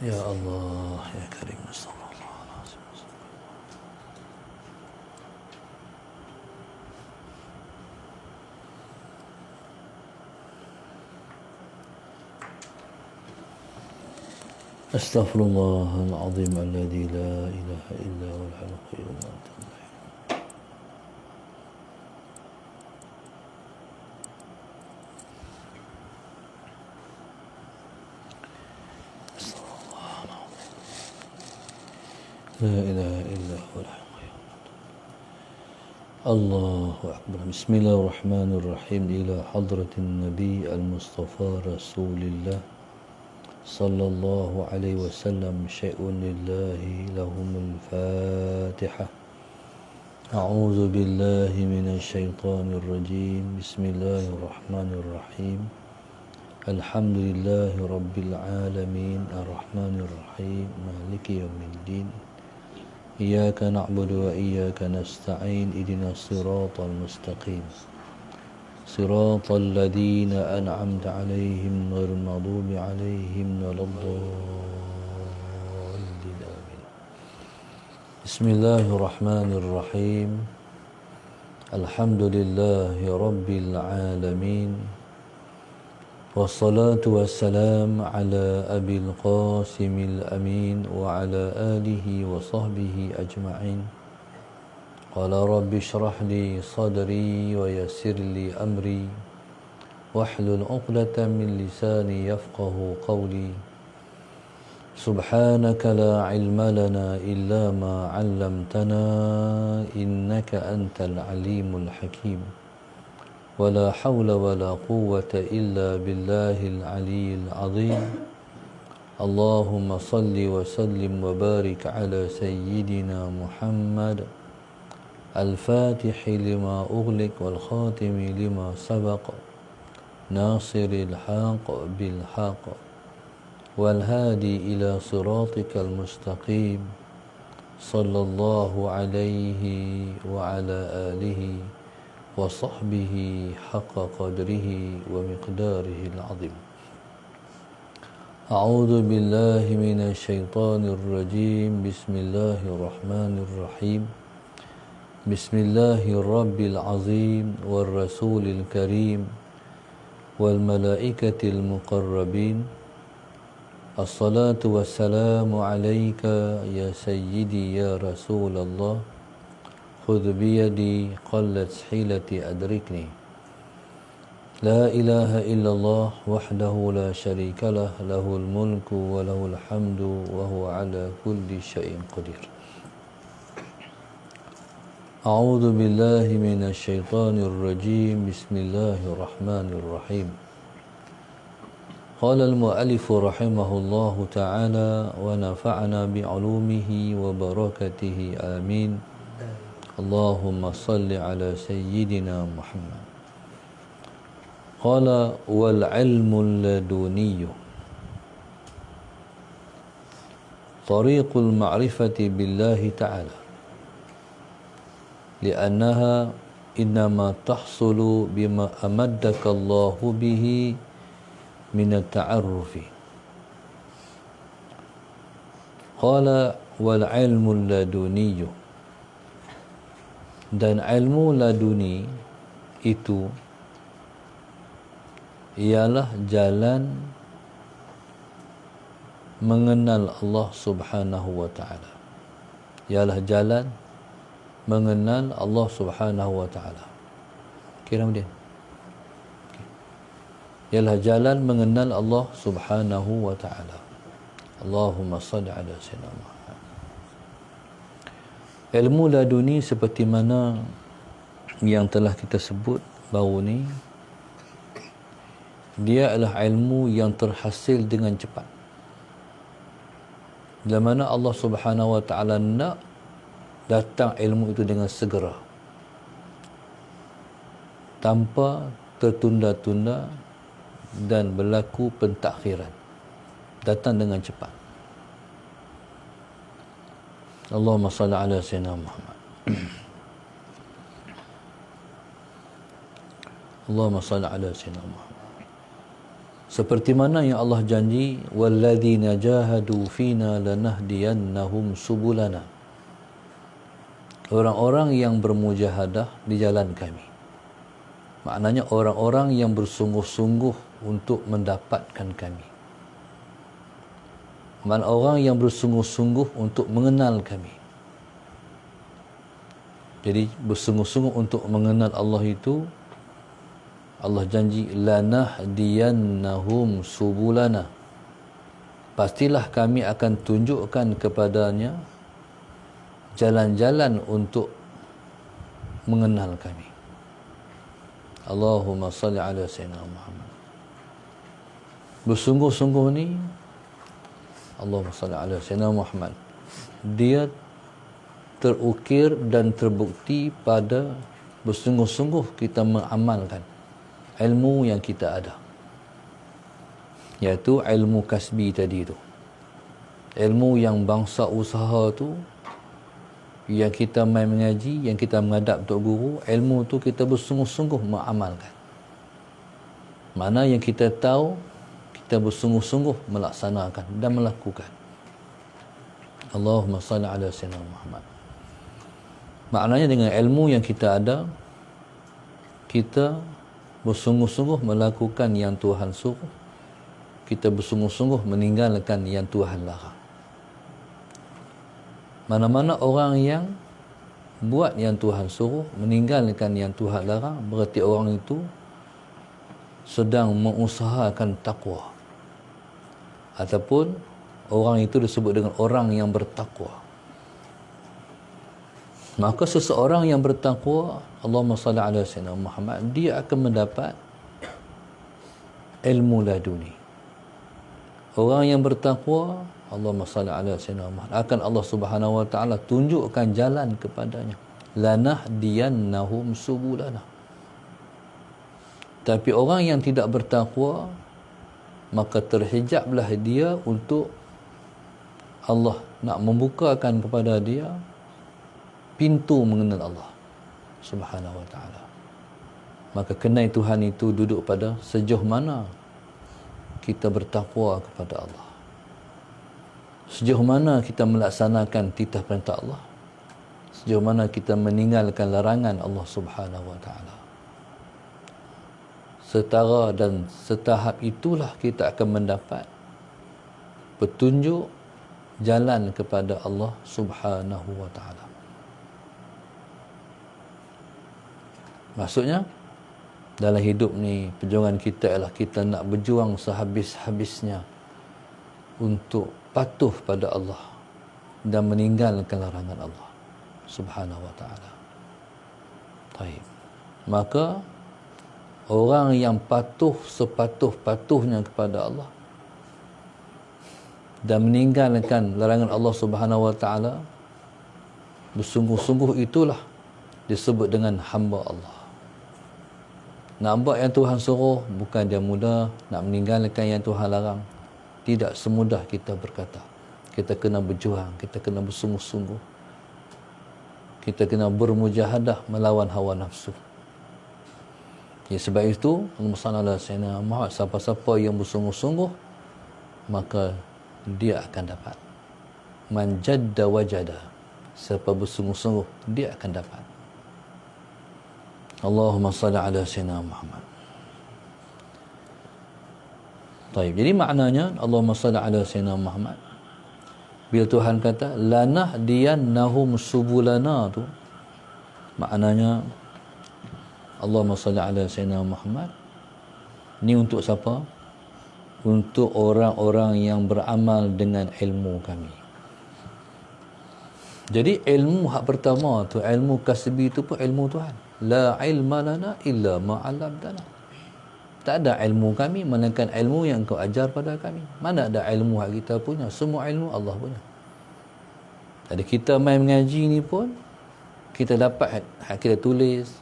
Ya Allah, ya Karim, astagfirullahaladzim. Astaghfirullahaladzim alladzi la ilaha illa huwal hayyul qayyum. La ilaha illa huwal hayyul qayyum. Allahu akbar. Bismillahirrahmanirrahim. Ila hadratin Nabi al-Mustafa Rasulillah sallallahu alaihi wasallam, syai'un lillahi lahumul Fatihah. A'udzu billahi minasy syaithanir rajim. Bismillahirrahmanirrahim. Alhamdulillahi rabbil alamin, arrahmanir rahim, maliki yaumiddin. Iyyaka na'budu wa iyyaka nasta'in. Ihdinas siratal mustaqim. Siratal ladzina an'amta 'alaihim ghairil maghdubi 'alaihim waladdallin. Amin. Bismillahirrahmanirrahim. Alhamdulillahi rabbil alamin. Wassalatu wassalam ala abil qasimil amin wa ala alihi wa sahbihi ajma'in. Qala rabbi shrah li sadri wa yassir li amri wahlul 'uqdatam min lisani yafqahu qawli. Subhanaka la ilma lana illa ma 'allamtana innaka antal alimul hakim. ولا حول ولا قوة إلا بالله العلي العظيم. اللهم صل وسلم وبارك على سيدنا محمد الفاتح لما أغلق والخاتم لما سبق ناصر الحق بالحق والهادي إلى صراطك المستقيم صلى الله عليه وعلى آله وصحبه حق قدره ومقداره العظيم. أعوذ بالله من الشيطان الرجيم. بسم الله الرحمن الرحيم. بسم الله الرب العظيم والرسول الكريم والملائكة المقربين. الصلاة والسلام عليك يا سيدي يا رسول الله. خذ بيدي قلت حيلتي أدركني. لا إله إلا الله وحده لا شريك له له الملك وله الحمد وهو على كل شيء قدير. أعوذ بالله من الشيطان الرجيم. بسم الله الرحمن الرحيم. قال المؤلف رحمه الله تعالى ونفعنا بعلومه وبركاته آمين. اللهم صل على سيدنا محمد. قال والعلم اللدني طريق المعرفة بالله تعالى لأنها إنما تحصل بما أمدك الله به من التعرف. قال والعلم اللدني, dan ilmu laduni itu ialah jalan mengenal Allah Subhanahu wa taala. Ialah jalan mengenal Allah Subhanahu wa taala. Kira kemudian. Ialah jalan mengenal Allah Subhanahu wa taala. Allahumma shalli ala sayyidina Muhammad. Ilmu laduni seperti mana yang telah kita sebut baru ni, dia adalah ilmu yang terhasil dengan cepat. Bila mana Allah Subhanahu wa taala nak datang ilmu itu dengan segera, tanpa tertunda-tunda dan berlaku pentakhiran, datang dengan cepat. Allahumma salli ala sayyidina Muhammad. Allahumma salli ala sayyidina Muhammad. Seperti mana yang Allah janji, walladzina jahadu fina lanahdiyannahum subulana. Orang-orang yang bermujahadah di jalan kami. Maknanya orang-orang yang bersungguh-sungguh untuk mendapatkan kami. Maknanya orang yang bersungguh-sungguh untuk mengenal kami. Jadi bersungguh-sungguh untuk mengenal Allah itu, Allah janji lanahdiyannahum subulana. Pastilah kami akan tunjukkan kepadanya jalan-jalan untuk mengenal kami. Allahumma salli ala sayyidina Muhammad. Bersungguh-sungguh ni, Allahumma salli ala sayyidina Muhammad, dia terukir dan terbukti pada bersungguh-sungguh kita mengamalkan ilmu yang kita ada, iaitu ilmu kasbi tadi tu, ilmu yang bangsa usaha tu, yang kita main mengaji, yang kita menghadap Tok Guru, ilmu tu kita bersungguh-sungguh mengamalkan. Mana yang kita tahu, kita bersungguh-sungguh melaksanakan dan melakukan. Allahumma salli ala sayyidina Muhammad. Maknanya dengan ilmu yang kita ada, kita bersungguh-sungguh melakukan yang Tuhan suruh, kita bersungguh-sungguh meninggalkan yang Tuhan larang. Mana-mana orang yang buat yang Tuhan suruh, meninggalkan yang Tuhan larang, berarti orang itu sedang mengusahakan takwa. Ataupun orang itu disebut dengan orang yang bertakwa. Maka seseorang yang bertakwa, Allahumma salli ala sayyidina Muhammad, dia akan mendapat ilmu laduni. Orang yang bertakwa, Allahumma salli ala sayyidina Muhammad, akan Allah Subhanahu wa taala tunjukkan jalan kepadanya. Lanahdiyannahum subulana. Tapi orang yang tidak bertakwa, maka terhijablah dia untuk Allah nak membukakan kepada dia pintu mengenal Allah Subhanahu wa taala. Maka kenai Tuhan itu duduk pada sejauh mana kita bertakwa kepada Allah, sejauh mana kita melaksanakan titah perintah Allah, sejauh mana kita meninggalkan larangan Allah Subhanahu wa taala. Setara dan setahap itulah kita akan mendapat petunjuk jalan kepada Allah Subhanahu wa taala. Maksudnya dalam hidup ni, perjuangan kita ialah kita nak berjuang sehabis-habisnya untuk patuh pada Allah dan meninggalkan larangan Allah Subhanahu wa taala. Baik. Maka orang yang patuh sepatuh-patuhnya kepada Allah dan meninggalkan larangan Allah Subhanahu wa taala, bersungguh-sungguh itulah disebut dengan hamba Allah. Nak buat yang Tuhan suruh bukan dia mudah, nak meninggalkan yang Tuhan larang tidak semudah kita berkata. Kita kena berjuang, kita kena bersungguh-sungguh, kita kena bermujahadah melawan hawa nafsu. Ya, sebab itu Allahumma salli ala sayyidina Muhammad, siapa-siapa yang bersungguh-sungguh maka dia akan dapat. Man jadda wajada, siapa bersungguh-sungguh dia akan dapat. Allahumma salli ala sayyidina Muhammad. Baik, jadi maknanya Allahumma salli ala sayyidina Muhammad, bila Tuhan kata lanahdiyannahum subulana tu, maknanya Allahumma salli ala sayyidina Muhammad ni untuk siapa? Untuk orang-orang yang beramal dengan ilmu kami. Jadi ilmu hak pertama tu, ilmu kasbi tu pun ilmu Tuhan. La ilma lana illa ma 'allamtana. Tak ada ilmu kami melainkan ilmu yang kau ajar pada kami. Mana ada ilmu hak kita punya? Semua ilmu Allah punya. Jadi kita main mengaji ni pun kita dapat hak kita tulis,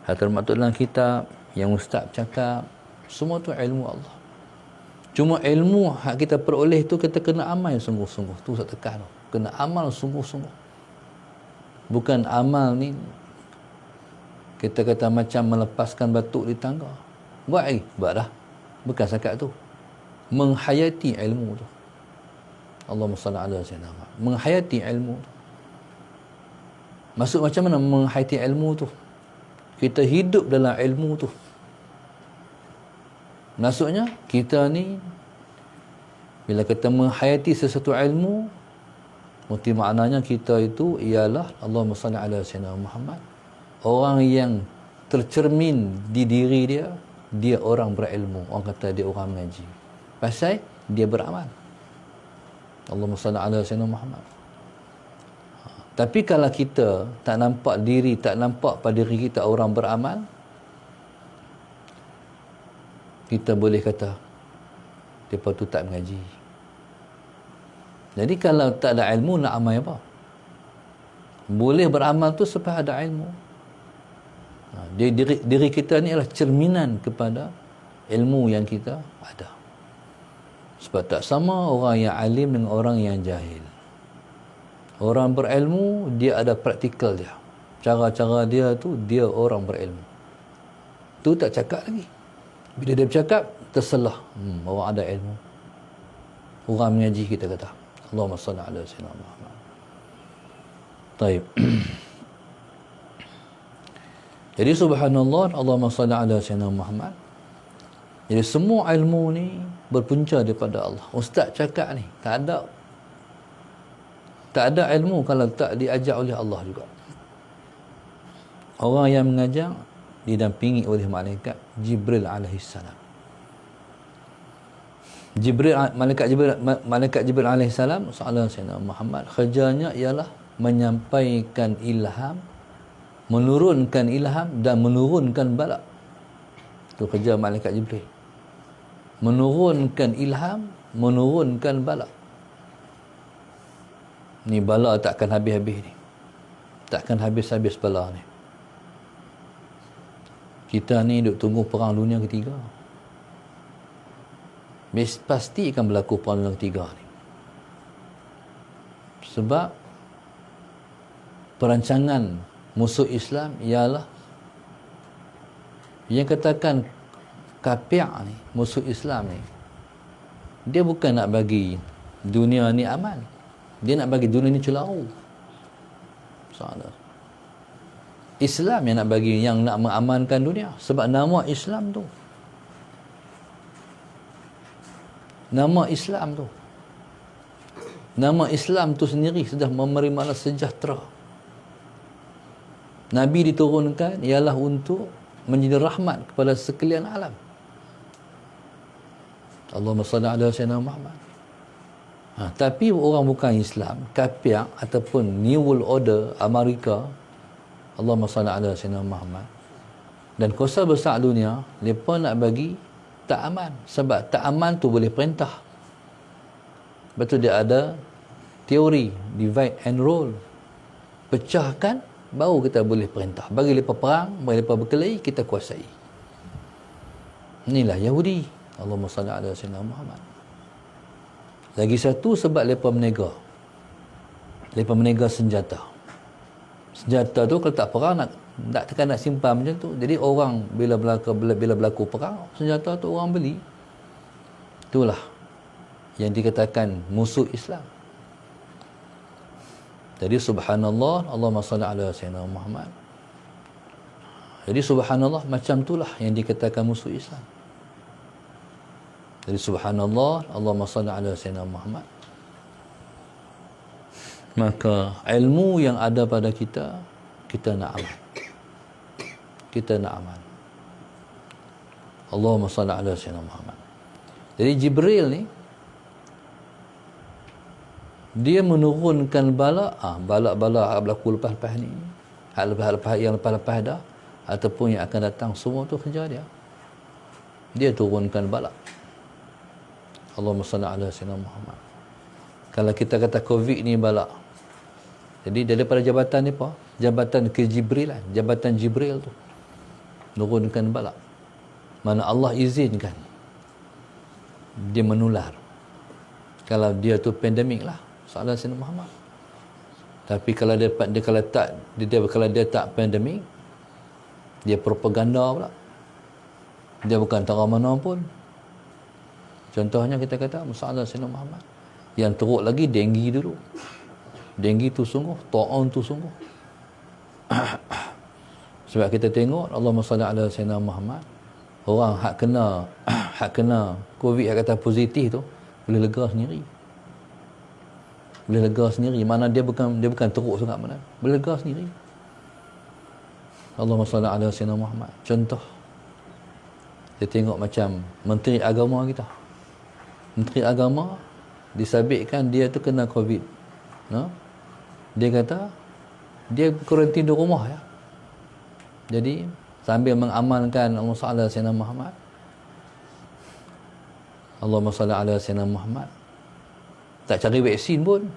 hak termaktub dalam kitab, yang ustaz cakap, semua tu ilmu Allah. Cuma ilmu hak kita peroleh tu kita kena amal sungguh-sungguh. Tu saya tekan tu. Kena amal sungguh-sungguh. Bukan amal ni kita kata macam melepaskan batuk di tangga. Buat dah. Bukan zakat tu. Menghayati ilmu tu. Allahumma salli ala sayyidina Muhammad. Menghayati ilmu tu. Maksud macam mana menghayati ilmu tu? Kita hidup dalam ilmu tu. Maksudnya kita ni bila kita menghayati sesuatu ilmu, mesti maknanya kita itu ialah Allahumma salli ala sayyidina Muhammad. Orang yang tercermin di diri dia, dia orang berilmu. Orang kata dia orang mengaji. Pasal dia beramal. Allahumma salli ala sayyidina Muhammad. Tapi kalau kita tak nampak diri, tak nampak pada diri kita orang beramal, kita boleh kata mereka tu tak mengaji. Jadi kalau tak ada ilmu, nak amal apa? Boleh beramal tu sebab ada ilmu. Diri kita ni adalah cerminan kepada ilmu yang kita ada. Sebab tak sama orang yang alim dengan orang yang jahil. Orang berilmu, dia ada praktikal dia. Cara-cara dia tu, dia orang berilmu. Tu tak cakap lagi. Bila dia bercakap, terselah. Orang ada ilmu. Orang mengaji, kita kata. Allahumma salli ala sayyidina Muhammad. Taib. Jadi subhanallah, Allahumma salli ala sayyidina Muhammad. Jadi semua ilmu ni berpunca daripada Allah. Ustaz cakap ni, tak ada ilmu kalau tak diajar oleh Allah juga. Orang yang mengajar didampingi oleh malaikat Jibril alaihissalam. Malaikat Jibril alaihissalam sallallahu alaihi Muhammad, kerjanya ialah menyampaikan ilham, menurunkan ilham dan menurunkan bala. Itu kerja malaikat Jibril. Menurunkan ilham, menurunkan bala. Ni bala takkan habis-habis ni. Takkan habis-habis bala ni. Kita ni duk tunggu perang dunia ketiga. Pasti akan berlaku perang dunia ketiga ni. Sebab perancangan musuh Islam ialah yang katakan kafir ni, musuh Islam ni, dia bukan nak bagi dunia ni aman. Dia nak bagi dunia ni celaru. Salah. Islam yang nak bagi, yang nak mengamankan dunia. Sebab nama Islam tu. Nama Islam tu. Nama Islam tu sendiri sudah memberi makna sejahtera. Nabi diturunkan ialah untuk menjadi rahmat kepada sekalian alam. Allahumma salli ala sayyidina Muhammad. Tapi orang bukan Islam, kafir ataupun New World Order Amerika, Allahumma salli ala sayyidina Muhammad, dan kuasa besar dunia, mereka nak bagi tak aman. Sebab tak aman tu boleh perintah. Betul, dia ada teori divide and rule. Pecahkan, baru kita boleh perintah. Bagi mereka perang, bagi mereka berkelahi, kita kuasai. Inilah Yahudi. Allahumma salli ala sayyidina Muhammad. Lagi satu, sebab mereka menega. Mereka menega senjata. Senjata tu kalau tak perang, nak tekan, nak simpan macam tu. Jadi orang bila berlaku perang, senjata tu orang beli. Itulah yang dikatakan musuh Islam. Jadi subhanallah, Allahumma salli ala sayyidina Muhammad. Jadi subhanallah, macam itulah yang dikatakan musuh Islam. Jadi subhanallah, Allahumma salli ala sayyidina Muhammad. Maka ilmu yang ada pada kita, kita nak amal. Kita nak amal. Allahumma salli ala sayyidina Muhammad. Jadi Jibril ni, dia menurunkan bala, bala-bala yang berlaku lepas-lepas ni, yang lepas-lepas dah, ataupun yang akan datang, semua tu kerja dia. Dia turunkan bala. Allahumma salli ala sayyidina Muhammad. Kalau kita kata COVID ni bala, jadi daripada jabatan ni apa? Jabatan ke Jibril lah. Jabatan Jibril tu turunkan bala. Mana Allah izinkan dia menular. Kalau dia tu pandemik lah, salah Sayyidina Muhammad. Tapi kalau kalau dia tak pandemik, dia propaganda pula. Dia bukan tara mana pun. Contohnya kita kata masalah Sayyidina Muhammad. Yang teruk lagi denggi dulu. Denggi tu sungguh, ta'un tu sungguh. Sebab kita tengok Allahumma salli ala Sayyidina Muhammad, orang hak kena COVID, hak kata positif tu boleh lega sendiri. Boleh lega sendiri. Mana dia bukan teruk sangat mana. Boleh lega sendiri. Allahumma salli ala Sayyidina Muhammad. Contoh, kita tengok macam Menteri Agama kita. Menteri Agama disabitkan dia tu kena COVID. No? Dia kata dia kuarantin di rumah ya. Jadi sambil mengamalkan Allahumma salli ala Sayyidina Muhammad, Allahumma salli ala Sayyidina Muhammad, tak cari vaksin pun,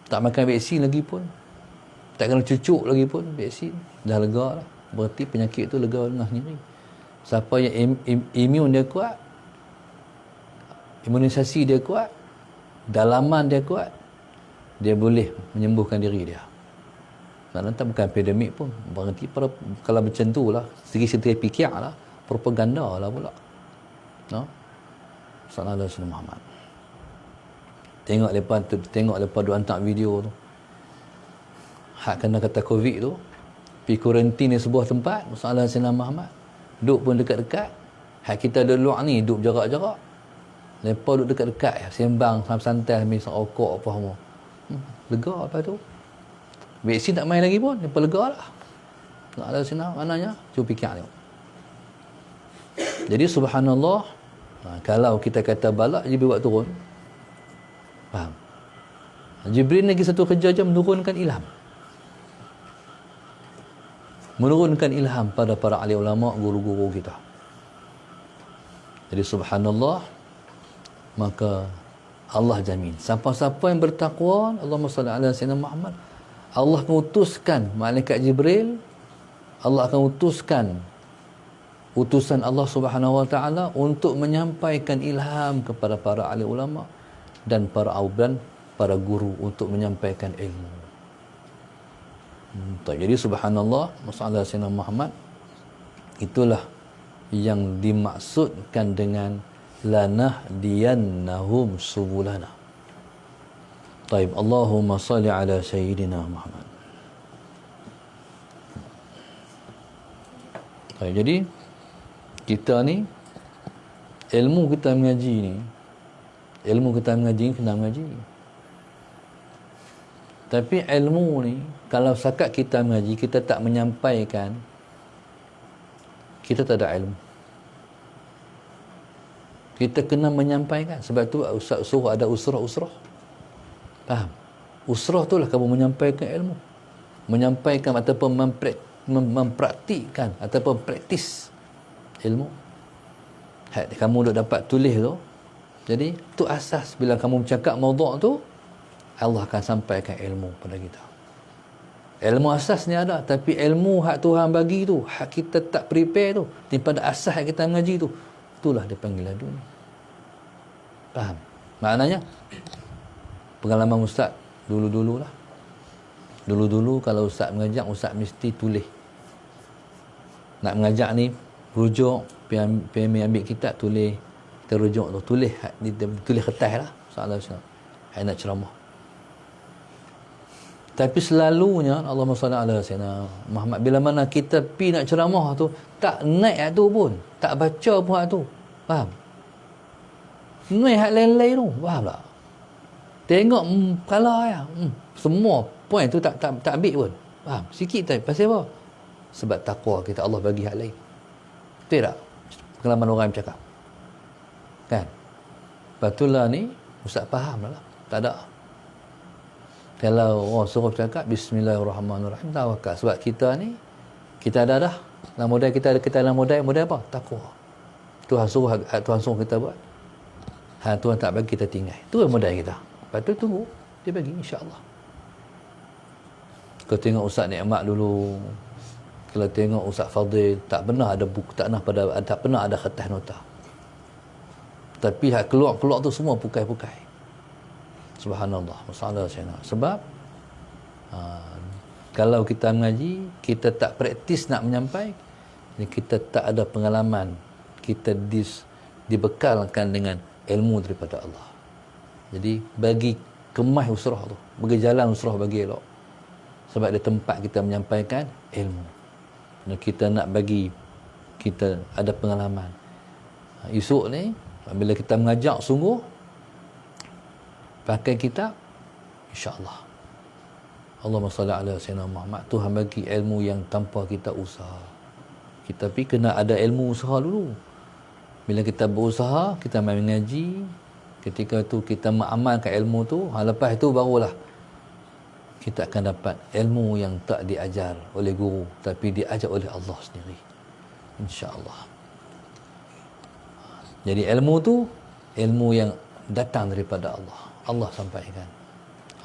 tak makan vaksin lagi pun, tak kena cucuk lagi pun vaksin, dah lega lah. Berarti penyakit tu lega dengan sendiri. Siapa yang imun dia kuat, imunisasi dia kuat, dalaman dia kuat, dia boleh menyembuhkan diri dia. Kerana tak bukan epidemik pun. Berarti kalau macam tu lah, segi-segi fikir lah, propaganda lah pula. No? Sallallahu alaihi Muhammad. Tengok lepas duk hantar video tu. Hak kena kata COVID tu, pergi kuarantin di sebuah tempat, Sallallahu alaihi Muhammad. Duk pun dekat-dekat. Hak kita duduk luar ni, duk jarak-jarak. Lepas duduk dekat-dekat, sembang santai ambil rokok apa semua. Lega apa tu? Vaksin tak main lagi pun, lepas lega lah. Tak ada sini mananya, cuba fikir tengok. Jadi subhanallah, kalau kita kata balak Jibril buat turun, faham? Jibril lagi satu kerja je menurunkan ilham. Menurunkan ilham pada para ahli ulama, guru-guru kita. Jadi subhanallah, maka Allah jamin siapa-siapa yang bertakwa, Allahumma salli ala Sayyidina Muhammad, Allah akan utuskan malaikat Jibril, Allah akan utuskan utusan Allah Subhanahu wa taala untuk menyampaikan ilham kepada para ahli ulama dan para guru untuk menyampaikan ilmu. Jadi subhanallah, masalah Sayyidina Muhammad, itulah yang dimaksudkan dengan lanahdiyannahum subulana. Taib, Allahumma salli ala Sayyidina Muhammad. Taib, jadi kita ni ilmu kita mengaji ni kena mengaji. Tapi ilmu ni kalau sakat kita mengaji, kita tak menyampaikan, kita tak ada ilmu. Kita kena menyampaikan. Sebab tu Ustaz suruh ada usrah. Faham? Usrah tu lah kamu menyampaikan ilmu. Menyampaikan ataupun mempraktikkan ataupun praktis ilmu. Kamu dah dapat tulis tu. Jadi tu asas bila kamu bercakap maudhu' tu, Allah akan sampaikan ilmu pada kita. Ilmu asas ni ada, tapi ilmu hak Tuhan bagi tu, hak kita tak prepare tu, daripada asas hak kita mengaji tu, itulah dia panggil dunia. Faham? Maknanya pengalaman ustaz dulu-dulu lah. Dulu-dulu kalau ustaz mengajak, ustaz mesti tulis. Nak mengajak ni rujuk, pergi ambil kitab, tulis, kita rujuk tu, tulis kertas lah. Soalan-soalan. Hai nak ceramah. Tapi selalunya Allahumma salli ala Sayyidina Muhammad, bila mana kita pergi nak ceramah tu, tak naik tu pun, tak baca pun hak tu. Faham? Naik hak lain-lain tu. Faham tak? Tengok kalah ya. Semua point tu tak ambil pun. Faham? Sikit tak. Pasal apa? Sebab takwa kita, Allah bagi hak lain. Betul tak? Pengalaman orang yang bercakap. Kan? Patulah ni ustaz faham lah. Tak ada. Kalau orang suruh bercakap bismillahirrahmanirrahim, tawakal. Sebab kita ni, kita ada dah. Dalam modal kita dalam modal apa? Takwa. Tuhan suruh kita buat. Tuhan tak bagi kita tinggal. Itu modal kita. Lepas tu tunggu, dia bagi insya-Allah. Kau tengok Ustaz Nikmat dulu, kalau tengok Ustaz Fadil, tak pernah ada buku, tak pernah ada kertas nota. Tapi hak keluar tu semua pukai-pukai. Subhanallah, masalah saya nak. Sebab kalau kita mengaji, kita tak praktis nak menyampaikan, kita tak ada pengalaman, kita dibekalkan dengan ilmu daripada Allah. Jadi bagi kemas usrah tu, bagi jalan usrah bagi elok. Sebab dia tempat kita menyampaikan ilmu. Dan kita nak bagi kita ada pengalaman. Esok ni bila kita mengajak sungguh pakai kitab, insya-Allah. Allahumma salli ala sayyidina Muhammad. Tuhan bagi ilmu yang tanpa kita usaha. Kita tapi kena ada ilmu usaha dulu. Bila kita berusaha, kita main mengaji, ketika tu kita mengamalkan ilmu tu, lepas itu barulah kita akan dapat ilmu yang tak diajar oleh guru, tapi diajar oleh Allah sendiri, insya-Allah. Jadi ilmu tu ilmu yang datang daripada Allah. Allah sampaikan.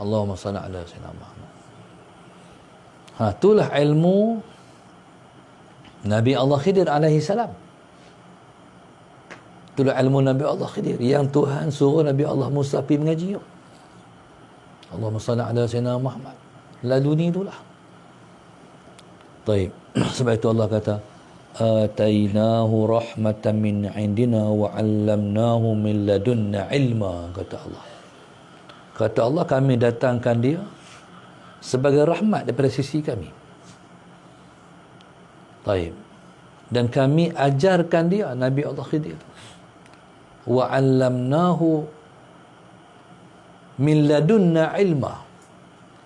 Allahumma salli ala sayyidina Muhammad. Itulah ilmu Nabi Allah Khidir alaihi salam. Itulah ilmu Nabi Allah Khidir yang Tuhan suruh Nabi Allah Musa pergi mengaji. Allahumma salli ala sayyidina Muhammad. Laduni itulah. Baik. Sebab itu Allah kata, atainahu rahmatan min indina wa 'allamnahu min ladunna ilma, kata Allah. Kata Allah, kami datangkan dia sebagai rahmat daripada sisi kami. Baik. Dan kami ajarkan dia, Nabi Allah Khidir. Wa 'allamnahu min ladunna ilma.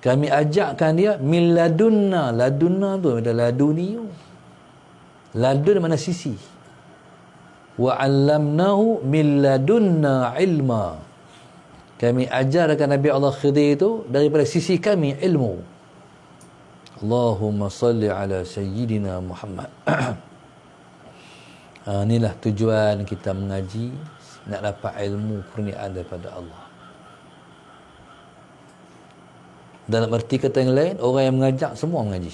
Kami ajarkan dia min ladunna. Ladunna tu ada laduni. Ladun mana sisi. Wa 'allamnahu min ladunna ilma. Kami ajarkan Nabi Allah Khidir itu daripada sisi kami ilmu. Allahumma salli ala sayyidina Muhammad. Inilah tujuan kita mengaji, nak dapat ilmu kurniaan daripada Allah. Dalam arti kata yang lain, orang yang mengajak semua mengaji.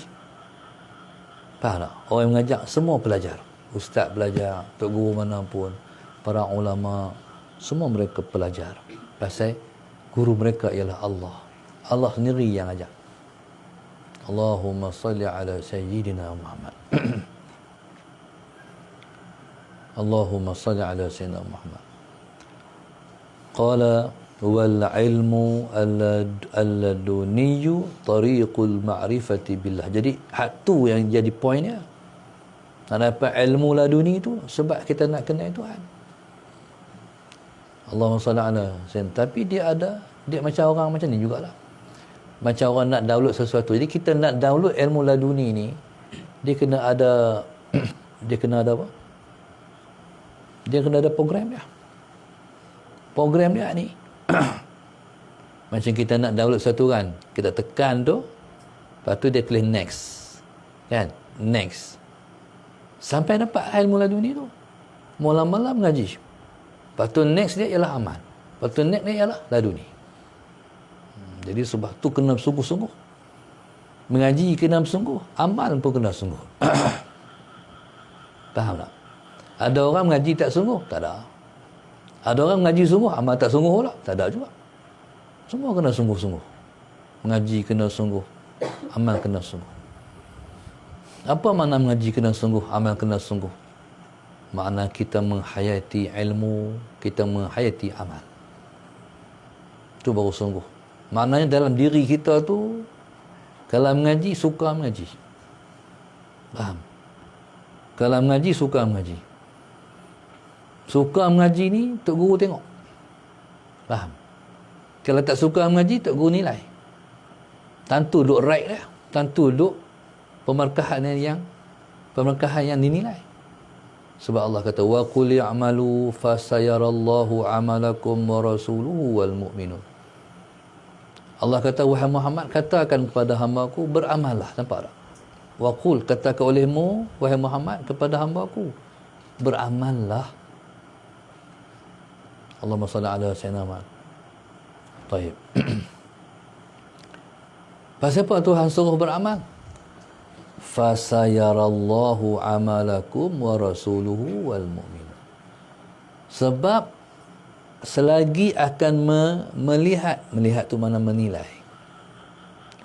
Faham tak? Orang yang mengajak semua pelajar. Ustaz belajar, tok guru mana pun, para ulama, semua mereka pelajar. Pasal guru mereka ialah Allah. Allah sendiri yang ajak. Allahumma salli ala sayyidina Muhammad. Allahumma salli ala sayyidina Muhammad. Qala wal ilmu alladuniyu tariqul ma'rifati billah. Jadi hak tu yang jadi poinnya. Nak dapat ilmu laduni tu sebab kita nak kenal Tuhan. Allahumma salli ala sayyidina. Tapi dia macam orang macam ni jugalah. Macam orang nak download sesuatu. Jadi kita nak download ilmu laduni ni, dia kena ada dia kena ada apa? Dia kena ada program dia. Program dia ni macam kita nak download satu kan, kita tekan tu, lepas tu dia klik next, kan, next, sampai dapat ilmu laduni tu. Malam-malam ngaji, lepas tu next dia ialah amal, lepas tu next dia ialah laduni. Jadi sebab tu kena sungguh-sungguh mengaji, kena sungguh, amal pun kena sungguh. Faham tak? Ada orang mengaji tak sungguh? Tak ada. Ada orang mengaji sungguh, amal tak sungguh pula? Tak ada juga. Semua kena sungguh-sungguh. Mengaji kena sungguh, amal kena sungguh. Apa makna mengaji kena sungguh, amal kena sungguh? Makna kita menghayati ilmu, kita menghayati amal. Itu baru sungguh. Maknanya dalam diri kita tu, kalau mengaji, suka mengaji. Faham? Kalau mengaji, suka mengaji. Suka mengaji ni, Tok Guru tengok. Faham? Kalau tak suka mengaji, Tok Guru nilai. Tentu duk right dia. Tentu duk pemerkahan yang dinilai. Sebab Allah kata, wa qul i'malu fasayarallahu amalakum wa rasuluhu wal mu'minun. Allah kata, wahai Muhammad, katakan kepada hamba-Ku, beramallah. Nampak tak? Wa qul, katakan olehmu, wahai Muhammad, kepada hamba-Ku, beramallah. Allahumma salli ala sayyidina Muhammad. Baik. Pasal apa Tuhan suruh beramal? Fasayarallahu amalakum wa rasuluhu wal mu'minun. Sebab selagi akan melihat tu mana menilai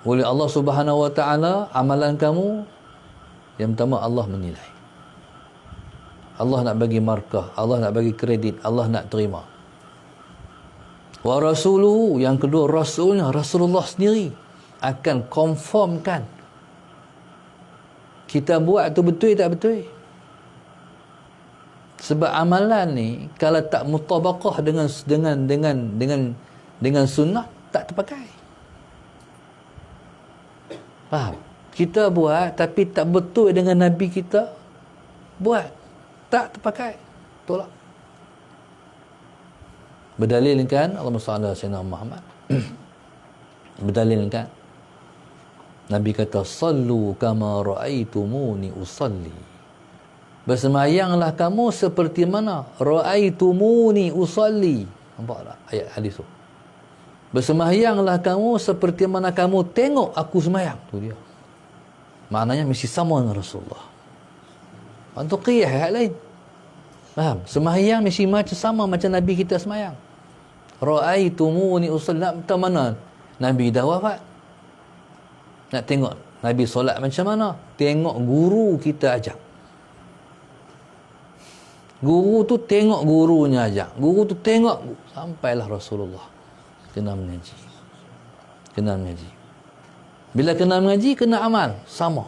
oleh Allah Subhanahu wa taala amalan kamu, yang pertama Allah menilai. Allah nak bagi markah, Allah nak bagi kredit, Allah nak terima. Wa rasuluhu, yang kedua rasulnya, Rasulullah sendiri akan confirmkan kita buat tu betul tak betul. Sebab amalan ni kalau tak mutabaqah dengan sunnah, tak terpakai. Faham? Kita buat tapi tak betul dengan Nabi kita buat, tak terpakai, tolak. Berdalilkan Allahumma salli ala sayyidina Muhammad. Berdalilkan Nabi kata sallu kama raaitumuni usalli. Bersemayanglah kamu seperti mana raaitumuni usalli. Nampak tak ayat hadis tu? Bersemayanglah kamu seperti mana kamu tengok aku semayang. Tu dia. Maknanya mesti sama dengan Rasulullah. Untuk qiyah ayat lain. Faham? Semayang mesti macam sama macam Nabi kita semayang. Ra'aitumuni usalli. Nak mana? Nabi dah wafat. Nak tengok Nabi solat macam mana? Tengok guru kita ajak. Guru tu tengok gurunya ajak. Guru tu tengok. Sampailah Rasulullah kena mengaji. Kena mengaji. Bila kena mengaji, kena amal. Sama.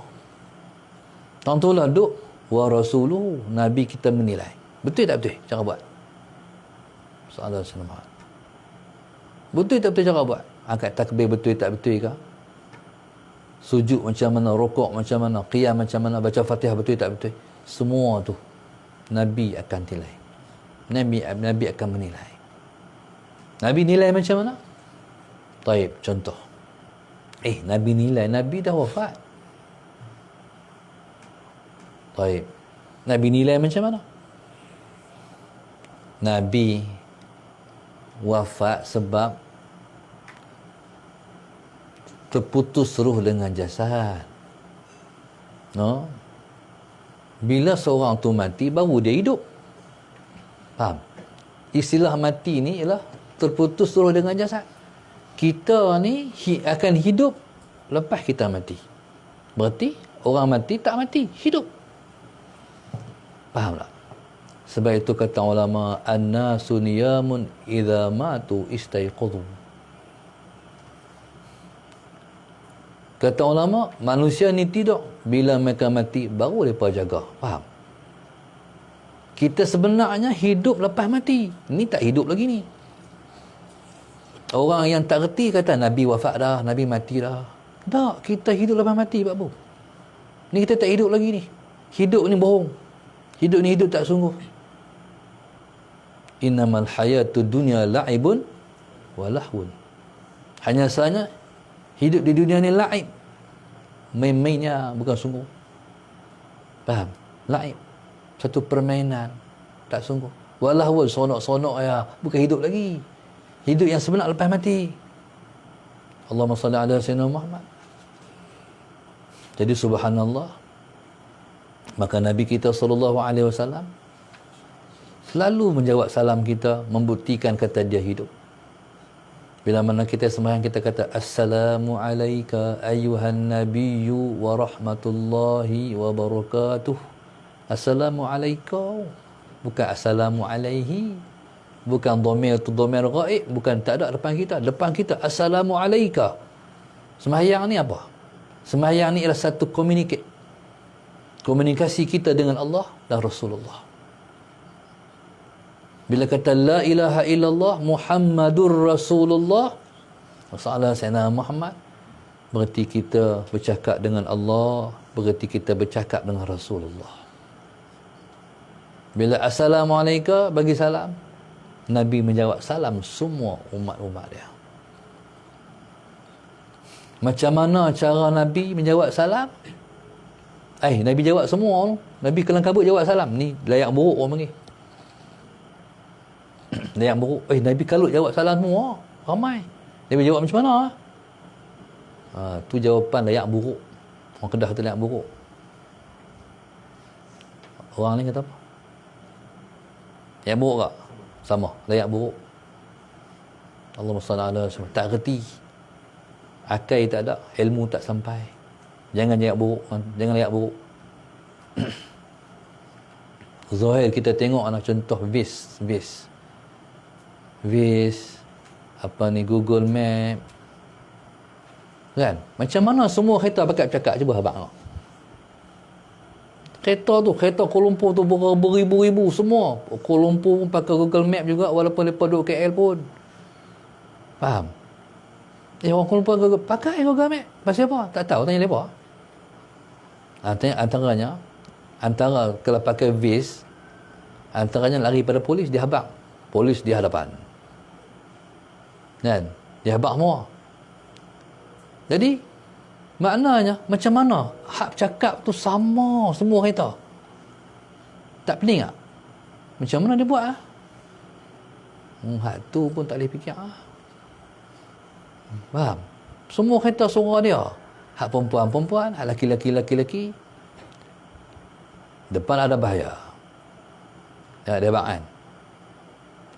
Contohlah duk. Wa rasuluhu. Nabi kita menilai. Betul tak betul cara buat? Soalan senang. Betul tak betul cara buat? Angkat takbir betul tak betul ke? Sujud macam mana, rukuk macam mana, qiyam macam mana, baca Fatihah betul tak betul? Semua tu Nabi akan nilai. Nabi akan menilai. Nabi nilai macam mana? Taib, contoh. Nabi nilai, Nabi dah wafat. Taib. Nabi nilai macam mana? Nabi wafat sebab terputus ruh dengan jasad. No? Bila seorang tu mati, baru dia hidup. Faham? Istilah mati ni ialah terputus ruh dengan jasad. Kita ni akan hidup lepas kita mati. Berarti orang mati tak mati, hidup. Faham tak? Sebab itu kata ulama, an-nasu niyamun idza matu istayqadhu. Kata ulama, manusia ni tidur, bila mereka mati baru mereka jaga. Faham? Kita sebenarnya hidup lepas mati. Ni tak hidup lagi ni. Orang yang tak reti kata Nabi wafat dah, Nabi mati dah. Tak, kita hidup lepas mati, Pak Bu. Ni kita tak hidup lagi ni. Hidup ni bohong. Hidup ni hidup tak sungguh. Innamal hayatud dunya la'ibun wa lahwun. Hanya sahaja hidup di dunia ni la'ib. Main-mainnya, bukan sungguh. Faham? La'ib. Satu permainan. Tak sungguh. Wa lahwun, sonok-sonok ya. Bukan hidup lagi. Hidup yang sebenar lepas mati. Allahumma salli ala sayyidina Muhammad. Jadi subhanallah. Maka Nabi kita SAW selalu menjawab salam kita, membuktikan kata dia hidup. Bila mana kita sembahyang, kita kata assalamu alayka ayyuhan nabiyyu wa rahmatullahi wa barakatuh. Assalamu alayka, bukan assalamu alaihi. Bukan dhamir tu dhamir ghaib, bukan, tak ada depan kita. Depan kita assalamu alayka. Sembahyang ni apa? Sembahyang ni ialah satu komunikasi kita dengan Allah dan Rasulullah. Bila kata la ilaha illallah Muhammadur Rasulullah, masalah Sayyidina Muhammad, berarti kita bercakap dengan Allah, berarti kita bercakap dengan Rasulullah. Bila assalamualaikum bagi salam, Nabi menjawab salam semua umat-umat dia. Macam mana cara Nabi menjawab salam? Nabi jawab semua. Nabi kelang kabut jawab salam. Ni layak buruk orang panggil. Layak buruk. Nabi kalut jawab salam semua. Ramai. Nabi jawab macam mana? Tu jawapan layak buruk. Orang Kedah kata layak buruk. Orang ni kata apa? Layak buruk tak? Sama. Layak buruk. Allahumma salli ala Muhammad. Tak reti. Akal tak ada. Ilmu tak sampai. Jangan layak buruk. Jangan layak buruk. Zahir kita tengok anak contoh vis. Google Map. Kan? Macam mana semua kereta pakai cakap, cuba abang tengok. Kereta Kuala Lumpur tu beribu-ribu semua. Kuala Lumpur pun pakai Google Map juga, walaupun mereka duduk KL pun. Faham? Orang Kuala Lumpur pakai Google Map. Pasal apa? Tak tahu, tanya mereka. Antara kalau pakai Waze, antaranya lari pada polis, dia habaq. Polis di hadapan. Kan? Dia habaq semua. Jadi, maknanya, macam mana hak cakap tu sama semua kereta? Tak pening tak? Macam mana dia buat? Hak tu pun tak boleh fikir. Faham? Semua kereta suara dia. Hak perempuan, hak laki-laki. Depan ada bahaya. Ada habaq kan?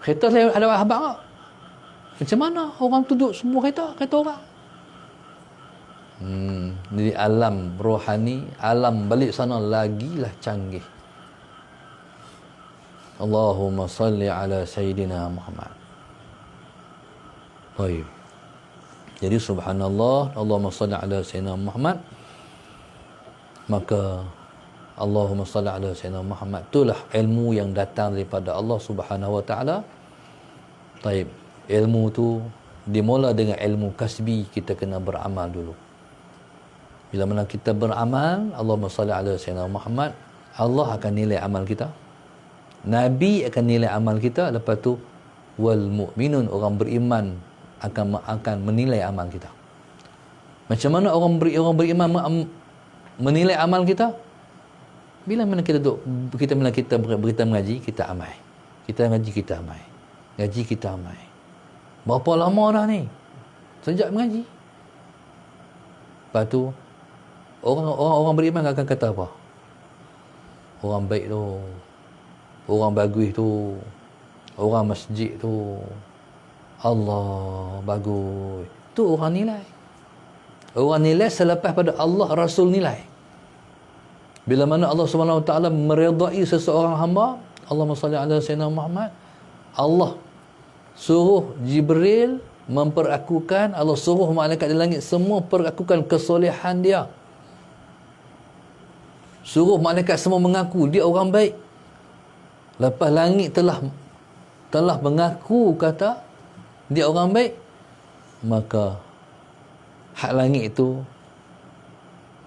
Kereta saya ada habaq tak? Macam mana orang tu duduk semua kereta orang? Jadi alam rohani, alam balik sana lagilah canggih. Allahumma salli ala Sayyidina Muhammad. Baik. Jadi subhanallah, Allahumma salli ala Sayyidina Muhammad. Maka Allahumma salli ala Sayyidina Muhammad, itulah ilmu yang datang daripada Allah Subhanahu wa taala. Baik. Ilmu tu dimula dengan ilmu kasbi, kita kena beramal dulu. Bila mana kita beramal, Allahumma salli ala Sayyidina Muhammad, Allah akan nilai amal kita. Nabi akan nilai amal kita. Lepas tu, wal mu'minun, orang beriman akan menilai amal kita. Macam mana orang beriman menilai amal kita? Bila mana kita berita mengaji, kita amal. Kita ngaji, kita amal. Ngaji, kita amal. Berapa lama dah ni? Sejak mengaji. Lepas tu, orang beriman akan kata apa? Orang baik tu, orang bagus tu, orang masjid tu, Allah bagus. Tu orang nilai. Orang nilai selepas pada Allah Rasul nilai. Bila mana Allah Subhanahu Wa Taala meredai seseorang hamba, Allahumma salli ala Sayyidina Muhammad, Allah suruh Jibril memperakukan, Allah suruh malaikat di langit semua perakukan kesolehan dia. Suruh malaikat semua mengaku dia orang baik. Lepas langit telah mengaku kata dia orang baik, maka hak langit itu,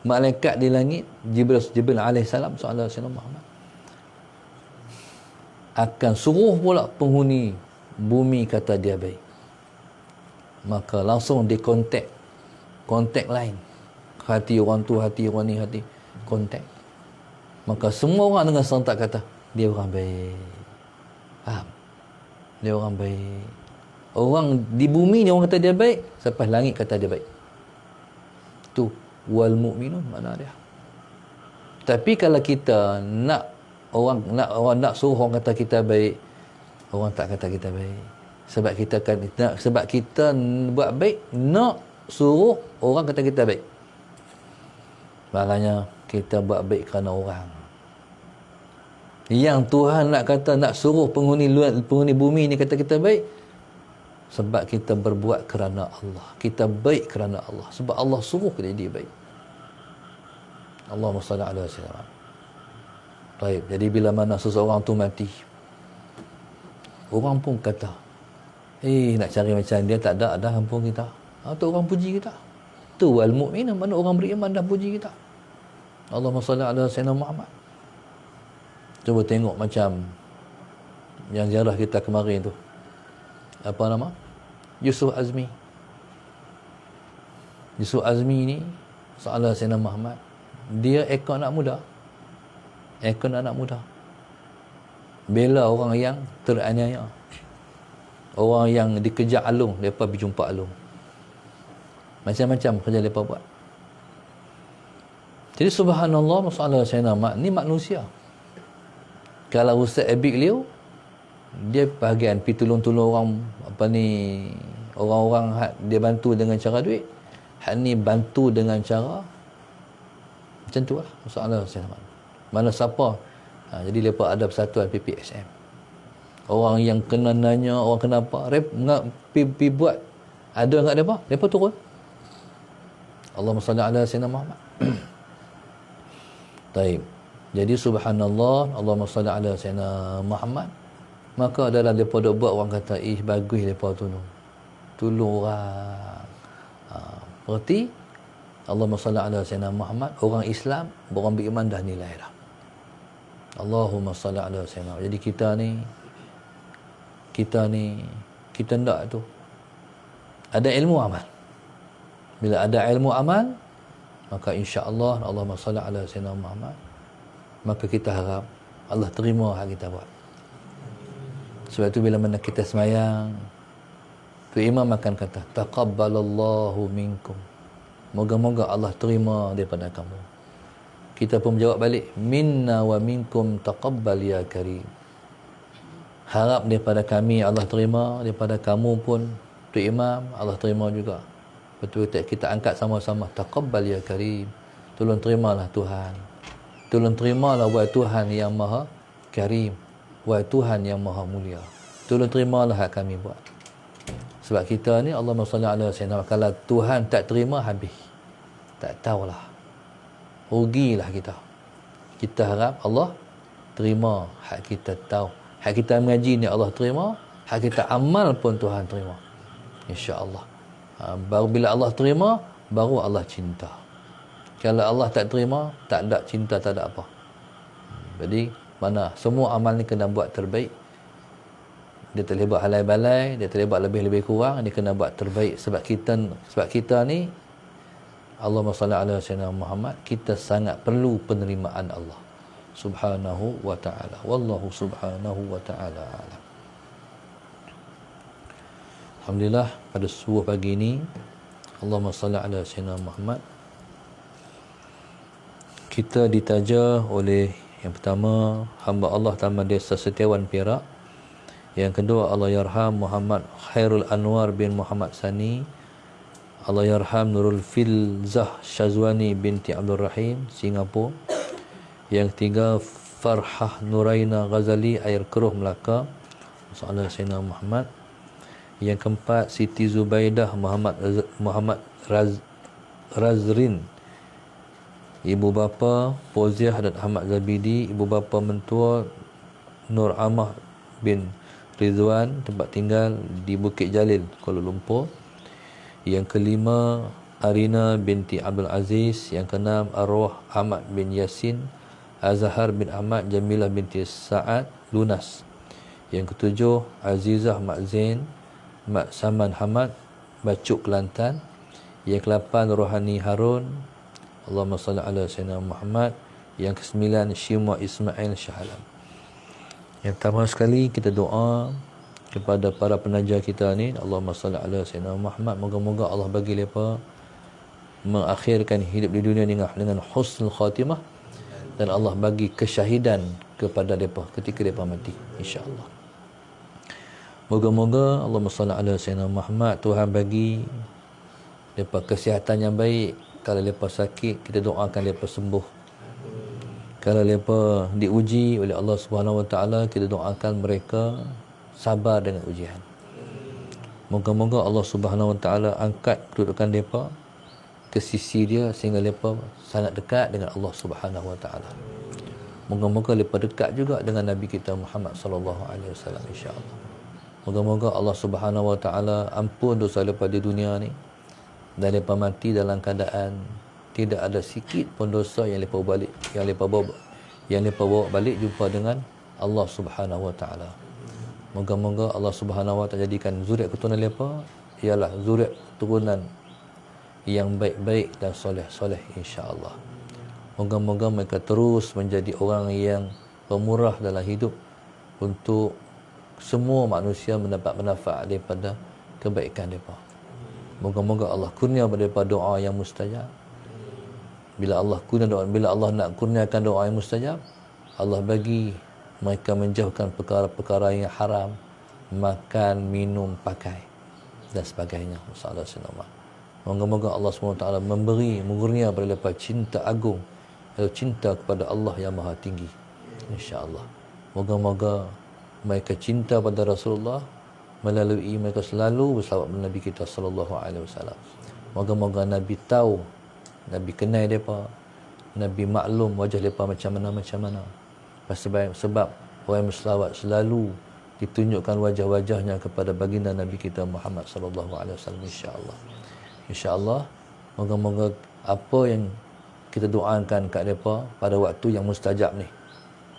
malaikat di langit, Jibril alaihissalam, soalan Sayyidina Muhammad, akan suruh pula penghuni bumi kata dia baik. Maka langsung di kontak lain. Hati orang tu, hati orang ni, hati kontak. Maka semua orang dengan serentak kata dia orang baik. Faham? Dia orang baik. Orang di bumi ni orang kata dia baik, selepas langit kata dia baik. Tu wal mu'minun mana dia. Tapi kalau kita nak suruh orang kata kita baik, orang tak kata kita baik. Sebab kita buat baik, nak suruh orang kata kita baik. Maknanya kita buat baik kerana orang. Yang Tuhan nak suruh penghuni bumi ni kata kita baik, sebab kita berbuat kerana Allah. Kita baik kerana Allah. Sebab Allah suruh kita jadi baik. Allahumma salli ala sayyidina. Baik, jadi bila mana seseorang tu mati, orang pun kata, nak cari macam dia tak ada hampun kita. Tu orang puji kita. Tu wal mu'min, mana orang beriman dah puji kita. Allahumma salli ala sayyidina Muhammad. Cuba tengok macam yang ziarah kita kemarin tu. Apa nama? Yusuf Azmi. Yusuf Azmi ni soalan Sayyidina Muhammad. Dia ekor anak muda. Bela orang yang teraniaya. Orang yang dikejar alung, mereka pergi jumpa alung. Macam-macam kerja mereka buat. Jadi subhanallah, soalan Sayyidina Muhammad ni manusia. Kalau Ustaz Abid Liu, dia bahagian pergi tolong-tolong orang orang-orang dia bantu dengan cara duit. Hak ni bantu dengan cara macam tu lah. Masalah saya mana siapa. Jadi lepas ada persatuan PPSM. Orang yang kena nanya, orang kena apa, pi buat. Ada enggak depa? Depa turun. Allahumma salli ala sayyidina Muhammad. Taib. Jadi subhanallah, Allahumma salli ala sayyidina Muhammad. Maka dalam depa dok buat, orang kata, bagus depa tolong orang. Berarti Allahumma salli ala sayyidina Muhammad, orang Islam, orang beriman dah nilai dah. Allahumma salli ala sayyidina. Jadi kita ndak tu ada ilmu amal. Bila ada ilmu amal, maka insya-Allah Allahumma salli ala sayyidina Muhammad, maka kita harap Allah terima hak kita buat. Sebab itu bila mana kita semayang, tu imam akan kata, taqabbalallahu minkum. Moga-moga Allah terima daripada kamu. Kita pun menjawab balik, minna wa minkum taqabbal ya karim. Harap daripada kami Allah terima, daripada kamu pun tu imam Allah terima juga. Betul kita angkat sama-sama, taqabbal ya karim. Tolong terimalah Tuhan. Tolong terimalah wahai Tuhan yang Maha Karim, wahai Tuhan yang Maha Mulia. Tolong terimalah hak kami buat. Sebab kita ni Allahumma salli ala sayyidina, kalau Tuhan tak terima, habis. Tak tahulah. Rugilah kita. Kita harap Allah terima hak kita tahu. Hak kita mengaji ni Allah terima, hak kita amal pun Tuhan terima. Insya-Allah. Baru bila Allah terima, baru Allah cinta. Kalau Allah tak terima, tak ada cinta, tak ada apa. Jadi mana semua amal ni kena buat terbaik. Dia tak boleh buat halai-balai, dia tak boleh buat lebih-lebih kurang, dia kena buat terbaik. Sebab kita ni Allahumma salli ala sayyidina Muhammad, kita sangat perlu penerimaan Allah subhanahu wa ta'ala. Wallahu subhanahu wa ta'ala alam. Alhamdulillah, pada subuh pagi ini Allahumma salli ala sayyidina Muhammad, kita ditaja oleh yang pertama hamba Allah Taman Desa Setiawan Perak, yang kedua Allahyarham Muhammad Khairul Anwar bin Muhammad Sani, Allahyarham Nurul Filzah Syazwani binti Abdul Rahim Singapura, yang ketiga Farhah Nuraina Ghazali Air Keruh Melaka, Sallallahu Sayyidina Muhammad, yang keempat Siti Zubaidah Muhammad Razrin, ibu bapa Poziah dan Ahmad Zabidi, ibu bapa mentua Nur Amah bin Rizwan, tempat tinggal di Bukit Jalil, Kuala Lumpur. Yang kelima Arina binti Abdul Aziz. Yang keenam arwah Ahmad bin Yasin, Azhar bin Ahmad, Jamilah binti Sa'ad, Lunas. Yang ketujuh Azizah Mak Zain, Mak Saman Hamad, Bacuk, Kelantan. Yang ke-8 Rohani Harun, Allahumma salli ala sayyidina Muhammad. Yang ke-9 Syima Ismail Shah Alam. Yang pertama sekali kita doa kepada para penaja kita ni, Allahumma salli ala sayyidina Muhammad, moga-moga Allah bagi mereka mengakhirkan hidup di dunia dengan husnul khatimah, dan Allah bagi kesyahidan kepada mereka ketika mereka mati, insya-Allah. Moga-moga Allahumma salli ala sayyidina Muhammad, Tuhan bagi mereka kesihatan yang baik. Kalau mereka sakit, kita doakan mereka sembuh. Kalau mereka diuji oleh Allah Subhanahu Wa Taala, kita doakan mereka sabar dengan ujian. Moga-moga Allah Subhanahu Wa Taala angkat kedudukan mereka ke sisi Dia sehingga mereka sangat dekat dengan Allah Subhanahu Wa Taala. Moga-moga mereka dekat juga dengan Nabi kita Muhammad sallallahu alaihi wasallam, insya-Allah. Moga-moga Allah Subhanahu Wa Taala ampun dosa mereka di dunia ni, dan mereka mati dalam keadaan tidak ada sikit pun dosa yang mereka balik, yang mereka bawa balik jumpa dengan Allah Subhanahu Wa Taala. Moga-moga Allah Subhanahu Wa Taala jadikan zuriat keturunan mereka ialah zuriat keturunan yang baik-baik dan soleh-soleh, insya-Allah. Moga-moga mereka terus menjadi orang yang pemurah dalam hidup untuk semua manusia mendapat manfaat daripada kebaikan mereka. Moga-moga Allah kurnia daripada doa yang mustajab. Bila Allah nak kurniakan doa yang mustajab, Allah bagi mereka menjauhkan perkara-perkara yang haram, makan, minum, pakai dan sebagainya. Sallallahu. Moga-moga Allah SWT mengurnia pada mereka cinta agung, atau cinta kepada Allah yang Maha Tinggi, insya-Allah. Moga-moga mereka cinta pada Rasulullah, melalui mereka selalu berselawat kepada Nabi kita sallallahu alaihi wasallam. Moga-moga Nabi tahu, Nabi kenal depa, Nabi maklum wajah depa macam mana. Sebab orang yang berselawat selalu ditunjukkan wajah-wajahnya kepada baginda Nabi kita Muhammad sallallahu alaihi wasallam, insya-Allah. Insya-Allah moga-moga apa yang kita doakan kat depa pada waktu yang mustajab ni,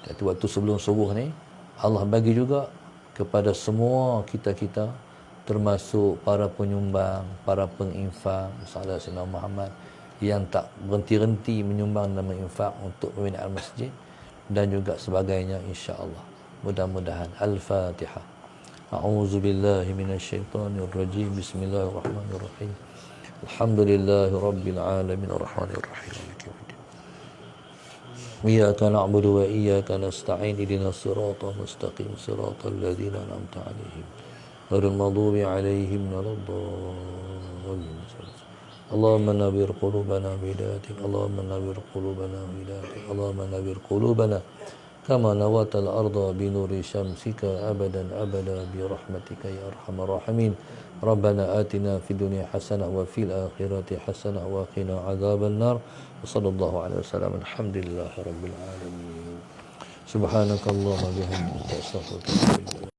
waktu sebelum subuh ni, Allah bagi juga kepada semua kita-kita, termasuk para penyumbang, para penginfak, sahabat Sayyidina Muhammad yang tak berhenti-henti menyumbang dan menginfak untuk pembinaan masjid dan juga sebagainya, insya-Allah. Mudah-mudahan. Al-Fatihah. A'udzu billahi minasyaitonir rajim. Bismillahirrahmanirrahim. Alhamdulillahirabbil alamin arrahmanir rahim. Iyyaka na'budu wa iyyaka nasta'in ihdinas siratal mustaqim siratal ladzina an'amta 'alaihim ghairil maghdubi 'alaihim waladdallin. Allahumma nawwir qulubana bihidayatik, Allahumma nawwir qulubana bihidayatik, Allahumma nawwir qulubana kama nawatal arda bi nuri syamsika abadan abada bi rahmatika ya arhamar rahimin. Rabbana atina fid dunya hasanah wa fil akhirati hasanah wa qina adzaban nar. Sallallahu alaihi wasallam. Alhamdulillahirabbil alamin. Subhanakallahumma bihamdika astaghfiruka wa atubu ilaik.